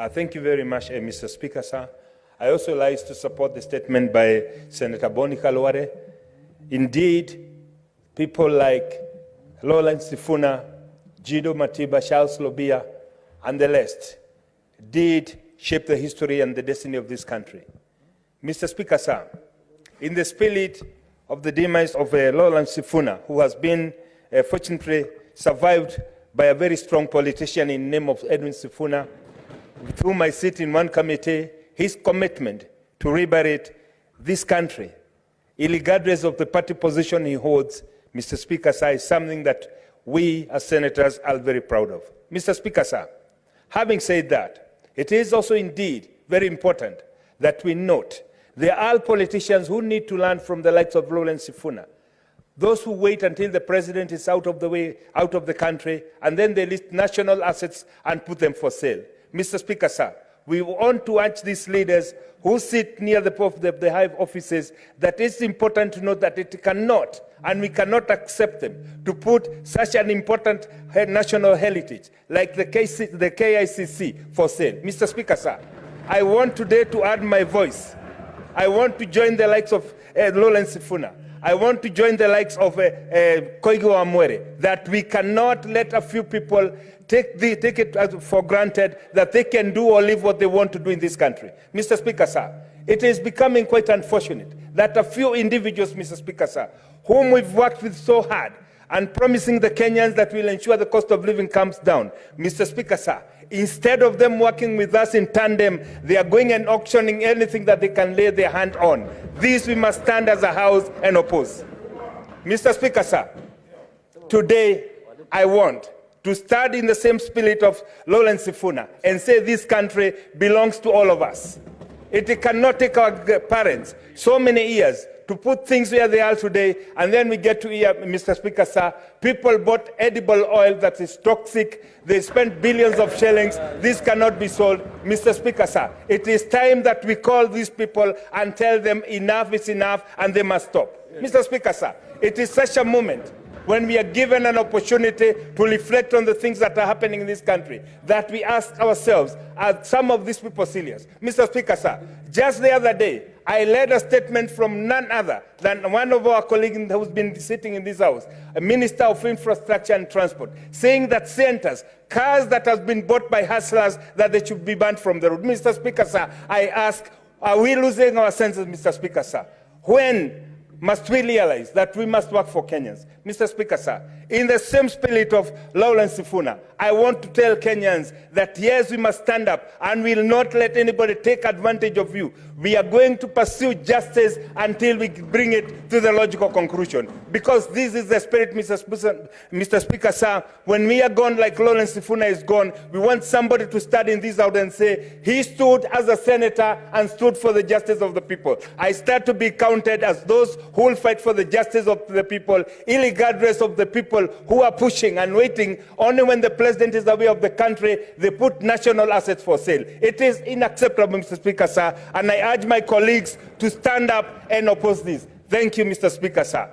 Thank you very much, Mr. Speaker, sir. I also like to support the statement by Senator Boni Khalwale. Indeed, people like Lawrence Sifuna, Jido Matiba, Charles Lobia, and the rest did shape the history and the destiny of this country. Mr. Speaker, sir, in the spirit of the demise of Lawrence Sifuna, who has been fortunately survived by a very strong politician in the name of Edwin Sifuna, with whom I sit in one committee, his commitment to liberate this country, regardless of the party position he holds, Mr. Speaker, sir, is something that we as senators are very proud of. Mr. Speaker, sir, having said that, it is also indeed very important that we note there are politicians who need to learn from the likes of Lawrence Sifuna. Those who wait until the president is out of the way, out of the country, and then they list national assets and put them for sale. Mr. Speaker, sir, we want to urge these leaders who sit near the high offices that it's important to note that it cannot, and we cannot accept them, to put such an important national heritage like the KICC for sale. Mr. Speaker, sir, I want today to add my voice. I want to join the likes of Lawrence Sifuna. I want to join the likes of Koigo Amwere, that we cannot let a few people take it for granted that they can do or live what they want to do in this country. Mr. Speaker, sir, it is becoming quite unfortunate that a few individuals, Mr. Speaker, sir, whom we've worked with so hard and promising the Kenyans that will ensure the cost of living comes down, Mr. Speaker, sir, instead of them working with us in tandem, they are going and auctioning anything that they can lay their hand on. This we must stand as a house and oppose. Mr. Speaker, sir, today I want to start in the same spirit of Lawrence Sifuna and say this country belongs to all of us. It cannot take our parents so many years to put things where they are today, and then we get to here, Mr. Speaker, sir, people bought edible oil that is toxic. They spent billions of shillings. This cannot be sold. Mr. Speaker, sir, it is time that we call these people and tell them enough is enough and they must stop. Yes. Mr. Speaker, sir, it is such a moment when we are given an opportunity to reflect on the things that are happening in this country, that we ask ourselves, are some of these people serious? Mr. Speaker, sir, just the other day, I led a statement from none other than one of our colleagues who's been sitting in this house, a Minister of Infrastructure and Transport, saying that centers, cars that have been bought by hustlers, that they should be banned from the road. Mr. Speaker, sir, I ask, are we losing our senses, Mr. Speaker, sir? When must we realize that we must work for Kenyans? Mr. Speaker, sir, in the same spirit of Lawrence Sifuna, I want to tell Kenyans that yes, we must stand up and will not let anybody take advantage of you. We are going to pursue justice until we bring it to the logical conclusion. Because this is the spirit, Mr. Speaker, sir. When we are gone like Lawrence Sifuna is gone, we want somebody to stand in this out and say, he stood as a senator and stood for the justice of the people. I start to be counted as those who will fight for the justice of the people, regardless of the people who are pushing and waiting. Only when the president is away of the country, they put national assets for sale. It is unacceptable, Mr. Speaker, sir, and I urge my colleagues to stand up and oppose this. Thank you, Mr. Speaker, sir.